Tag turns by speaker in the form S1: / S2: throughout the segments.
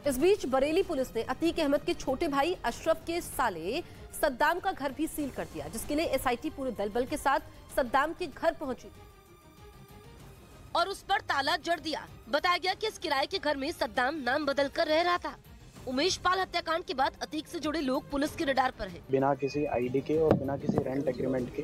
S1: इस बीच बरेली पुलिस ने अतीक अहमद के छोटे भाई अशरफ के साले सद्दाम का घर भी सील कर दिया, जिसके लिए एसआईटी पूरे दलबल के साथ सद्दाम के घर पहुंची और उस पर ताला जड़ दिया। बताया गया कि इस किराए के घर में सद्दाम नाम बदल कर रह रहा था। उमेश पाल हत्याकांड के बाद अतीक से जुड़े लोग पुलिस के रडार पर हैं।
S2: बिना किसी आईडी के और बिना किसी रेंट एग्रीमेंट के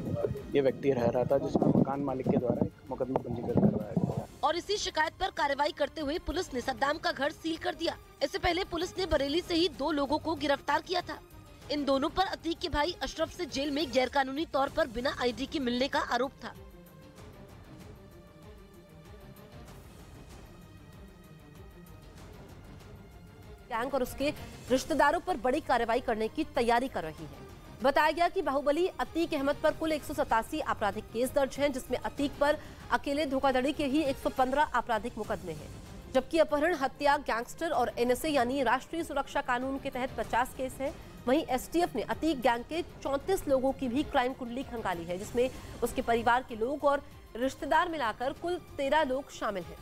S2: ये व्यक्ति रह रहा था, जिसमें मकान मालिक के द्वारा एक मुकदमा पंजीकृत करवाया गया
S1: और इसी शिकायत पर कार्रवाई करते हुए पुलिस ने सद्दाम का घर सील कर दिया। इससे पहले पुलिस ने बरेली से ही 2 लोगों को गिरफ्तार किया था। इन दोनों पर अतीक के भाई अशरफ से जेल में गैरकानूनी तौर पर बिना आईडी के मिलने का आरोप था। गैंग और उसके रिश्तेदारों पर बड़ी कार्रवाई करने की तैयारी कर रही है। बताया गया कि बाहुबली अतीक अहमद पर कुल 187 आपराधिक केस दर्ज हैं, जिसमें अतीक पर अकेले धोखाधड़ी के ही 115 आपराधिक मुकदमे हैं, जबकि अपहरण, हत्या, गैंगस्टर और एनएसए यानी राष्ट्रीय सुरक्षा कानून के तहत 50 केस हैं। वहीं एसटीएफ ने अतीक गैंग के 34 लोगों की भी क्राइम कुंडली खंगाली है, जिसमें उसके परिवार के लोग और रिश्तेदार मिलाकर कुल 13 लोग शामिल हैं।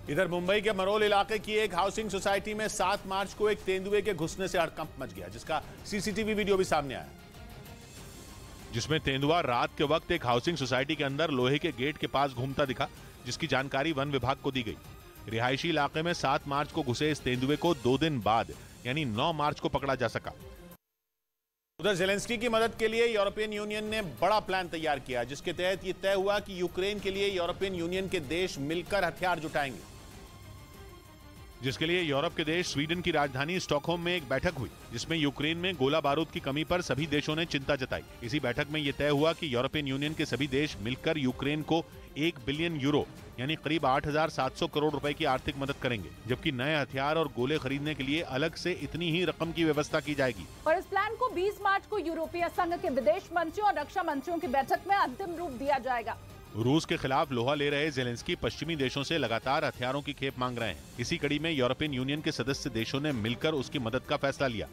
S3: इधर मुंबई के मरोल इलाके की एक हाउसिंग सोसाइटी में 7 मार्च को एक तेंदुए के घुसने से हड़कंप मच गया, जिसका सीसीटीवी वीडियो भी सामने आया, जिसमें तेंदुआ रात के वक्त एक हाउसिंग सोसाइटी के अंदर लोहे के गेट के पास घूमता दिखा, जिसकी जानकारी वन विभाग को दी गई। रिहायशी इलाके में 7 मार्च को घुसे इस तेंदुए को 2 दिन बाद यानी 9 मार्च को पकड़ा जा सका। उधर ज़ेलेंस्की की मदद के लिए यूरोपियन यूनियन ने बड़ा प्लान तैयार किया, जिसके तहत ये तय हुआ कि यूक्रेन के लिए यूरोपियन यूनियन के देश मिलकर हथियार जुटाएंगे, जिसके लिए यूरोप के देश स्वीडन की राजधानी स्टॉकहोम में एक बैठक हुई, जिसमें यूक्रेन में गोला बारूद की कमी पर सभी देशों ने चिंता जताई। इसी बैठक में यह तय हुआ कि यूरोपियन यूनियन के सभी देश मिलकर यूक्रेन को 1 बिलियन यूरो यानी करीब 8,700 करोड़ रुपए की आर्थिक मदद करेंगे, जबकि नए हथियार और गोले खरीदने के लिए अलग से इतनी ही रकम की व्यवस्था की जाएगी।
S4: और इस प्लान को 20 मार्च को यूरोपीय संघ के विदेश मंत्रियों और रक्षा मंत्रियों की बैठक में अंतिम रूप दिया जाएगा।
S3: रूस के खिलाफ लोहा ले रहे ज़ेलेंस्की पश्चिमी देशों से लगातार हथियारों की खेप मांग रहे हैं। इसी कड़ी में यूरोपियन यूनियन के सदस्य देशों ने मिलकर उसकी मदद का फैसला लिया।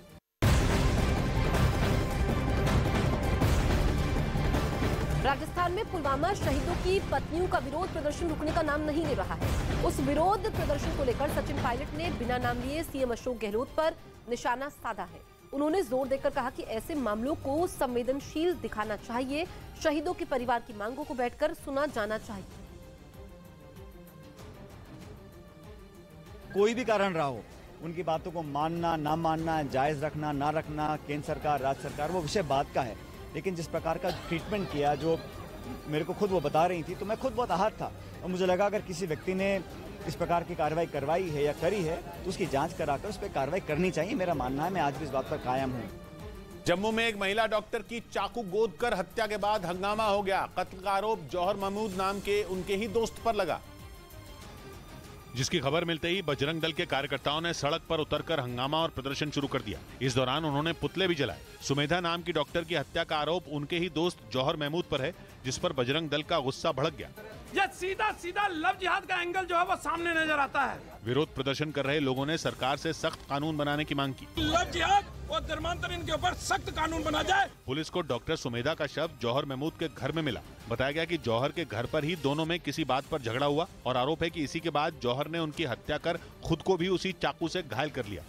S1: राजस्थान में पुलवामा शहीदों की पत्नियों का विरोध प्रदर्शन रुकने का नाम नहीं ले रहा है। उस विरोध प्रदर्शन को लेकर सचिन पायलट ने बिना नाम लिए सीएम अशोक गहलोत पर निशाना साधा है। उन्होंने जोर देकर कहा कि ऐसे मामलों को संवेदनशील दिखाना चाहिए, शहीदों के परिवार की मांगों को बैठकर सुना जाना चाहिए।
S5: कोई भी कारण रहा हो, उनकी बातों को मानना, ना मानना, जायज रखना, ना रखना, केंद्र सरकार, राज्य सरकार, वो विषय बात का है। लेकिन जिस प्रकार का ट्रीटमेंट किया, जो मेरे को खुद वो बता रही थी, तो मैं खुद बहुत आहत था और मुझे लगा अगर किसी व्यक्ति ने इस प्रकार की कार्रवाई करवाई है या करी है तो उसकी जांच कराकर उस पर कार्रवाई करनी चाहिए। मेरा मानना है, मैं आज भी इस बात पर कायम हूँ।
S3: जम्मू में एक महिला डॉक्टर की चाकू गोद कर हत्या के बाद हंगामा हो गया। कत्ल का आरोप जौहर महमूद नाम के उनके ही दोस्त पर लगा, जिसकी खबर मिलते ही बजरंग दल के कार्यकर्ताओं ने सड़क पर उतरकर हंगामा और प्रदर्शन शुरू कर दिया। इस दौरान उन्होंने पुतले भी जलाए। सुमेधा नाम की डॉक्टर की हत्या का आरोप उनके ही दोस्त जौहर महमूद पर है, जिस पर बजरंग दल का गुस्सा भड़क गया।
S6: ये सीधा लव जिहाद का एंगल जो है वो सामने नजर आता है।
S3: विरोध प्रदर्शन कर रहे लोगों ने सरकार से सख्त कानून बनाने की मांग की।
S6: लव जिहाद और धर्मांतरण के ऊपर सख्त कानून बना जाए।
S3: पुलिस को डॉक्टर सुमेधा का शव जौहर महमूद के घर में मिला। बताया गया कि जौहर के घर पर ही दोनों में किसी बात पर झगड़ा हुआ और आरोप है कि इसी के बाद जौहर ने उनकी हत्या कर खुद को भी उसी चाकू से घायल कर लिया।